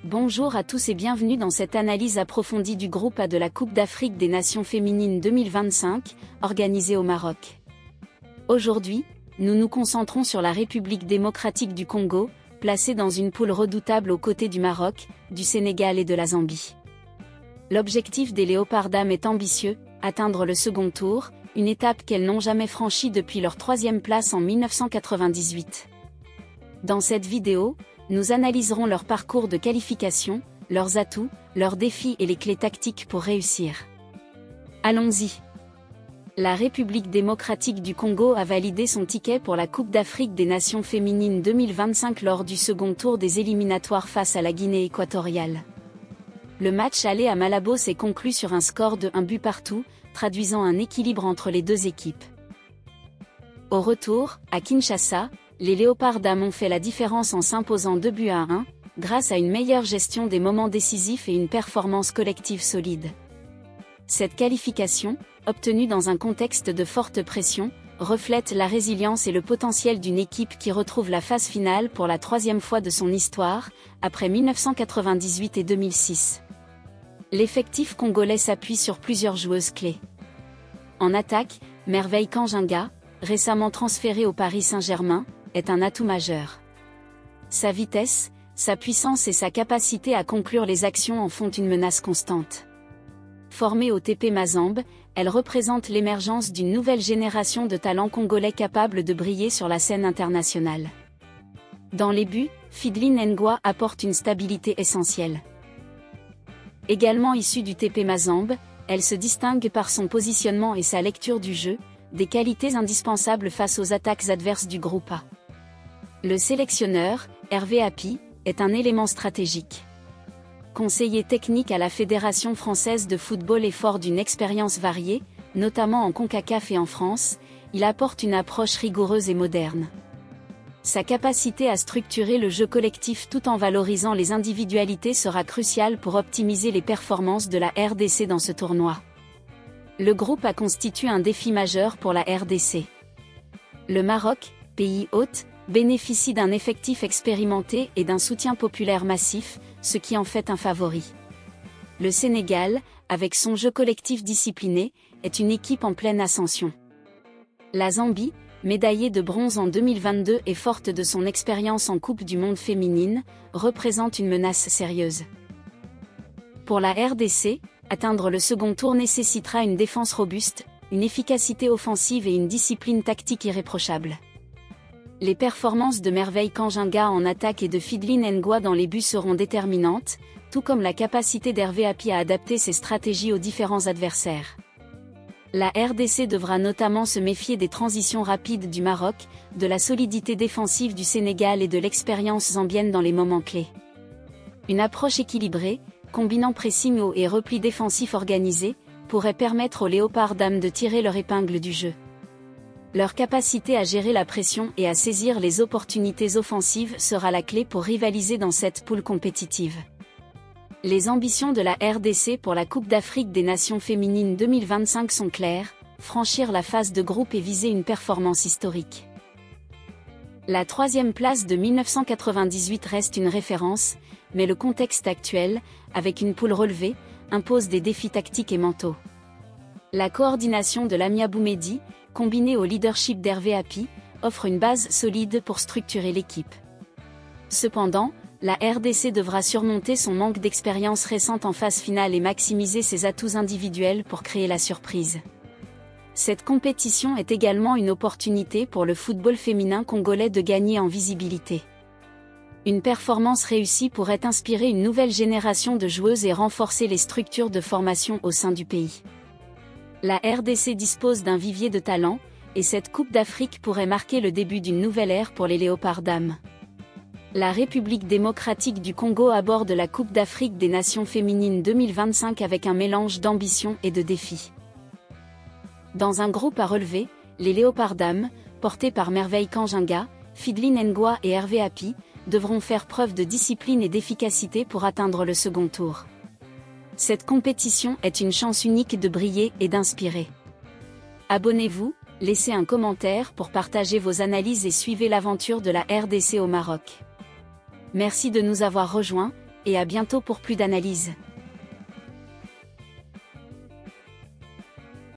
Bonjour à tous et bienvenue dans cette analyse approfondie du groupe A de la Coupe d'Afrique des Nations féminines 2025, organisée au Maroc. Aujourd'hui, nous nous concentrons sur la République démocratique du Congo, placée dans une poule redoutable aux côtés du Maroc, du Sénégal et de la Zambie. L'objectif des Léopards dames est ambitieux, atteindre le second tour, une étape qu'elles n'ont jamais franchie depuis leur 3e place en 1998. Dans cette vidéo, nous analyserons leur parcours de qualification, leurs atouts, leurs défis et les clés tactiques pour réussir. Allons-y. La République démocratique du Congo a validé son ticket pour la Coupe d'Afrique des Nations féminines 2025 lors du second tour des éliminatoires face à la Guinée équatoriale. Le match aller à Malabo s'est conclu sur un score de 1 but partout, traduisant un équilibre entre les deux équipes. Au retour, à Kinshasa, les Léopards dames ont fait la différence en s'imposant 2-1, grâce à une meilleure gestion des moments décisifs et une performance collective solide. Cette qualification, obtenue dans un contexte de forte pression, reflète la résilience et le potentiel d'une équipe qui retrouve la phase finale pour la 3e fois de son histoire, après 1998 et 2006. L'effectif congolais s'appuie sur plusieurs joueuses clés. En attaque, Merveille Kanjinga, récemment transférée au Paris Saint-Germain, est un atout majeur. Sa vitesse, sa puissance et sa capacité à conclure les actions en font une menace constante. Formée au TP Mazembe, elle représente l'émergence d'une nouvelle génération de talents congolais capables de briller sur la scène internationale. Dans les buts, Fidline Ngwa apporte une stabilité essentielle. Également issue du TP Mazembe, elle se distingue par son positionnement et sa lecture du jeu, des qualités indispensables face aux attaques adverses du groupe A. Le sélectionneur, Hervé Hapi, est un élément stratégique. Conseiller technique à la Fédération française de football et fort d'une expérience variée, notamment en CONCACAF et en France, il apporte une approche rigoureuse et moderne. Sa capacité à structurer le jeu collectif tout en valorisant les individualités sera cruciale pour optimiser les performances de la RDC dans ce tournoi. Le groupe A constitue un défi majeur pour la RDC. Le Maroc, pays hôte, bénéficie d'un effectif expérimenté et d'un soutien populaire massif, ce qui en fait un favori. Le Sénégal, avec son jeu collectif discipliné, est une équipe en pleine ascension. La Zambie, médaillée de bronze en 2022 et forte de son expérience en Coupe du Monde féminine, représente une menace sérieuse. Pour la RDC, atteindre le second tour nécessitera une défense robuste, une efficacité offensive et une discipline tactique irréprochable. Les performances de Merveille Kanjinga en attaque et de Fidline Ngwa dans les buts seront déterminantes, tout comme la capacité d'Hervé Hapi à adapter ses stratégies aux différents adversaires. La RDC devra notamment se méfier des transitions rapides du Maroc, de la solidité défensive du Sénégal et de l'expérience zambienne dans les moments clés. Une approche équilibrée, combinant pressing haut et repli défensif organisé, pourrait permettre aux Léopards dames de tirer leur épingle du jeu. Leur capacité à gérer la pression et à saisir les opportunités offensives sera la clé pour rivaliser dans cette poule compétitive. Les ambitions de la RDC pour la Coupe d'Afrique des Nations féminines 2025 sont claires, franchir la phase de groupe et viser une performance historique. La 3e place de 1998 reste une référence, mais le contexte actuel, avec une poule relevée, impose des défis tactiques et mentaux. La coordination de Lamia Boumedi, combinée au leadership d'Hervé Hapi, offre une base solide pour structurer l'équipe. Cependant, la RDC devra surmonter son manque d'expérience récente en phase finale et maximiser ses atouts individuels pour créer la surprise. Cette compétition est également une opportunité pour le football féminin congolais de gagner en visibilité. Une performance réussie pourrait inspirer une nouvelle génération de joueuses et renforcer les structures de formation au sein du pays. La RDC dispose d'un vivier de talent, et cette Coupe d'Afrique pourrait marquer le début d'une nouvelle ère pour les Léopards dames. La République démocratique du Congo aborde la Coupe d'Afrique des Nations féminines 2025 avec un mélange d'ambition et de défis. Dans un groupe à relever, les Léopards dames, portés par Merveille Kanjinga, Fidline Ngwa et Hervé Hapi, devront faire preuve de discipline et d'efficacité pour atteindre le second tour. Cette compétition est une chance unique de briller et d'inspirer. Abonnez-vous, laissez un commentaire pour partager vos analyses et suivez l'aventure de la RDC au Maroc. Merci de nous avoir rejoints, et à bientôt pour plus d'analyses.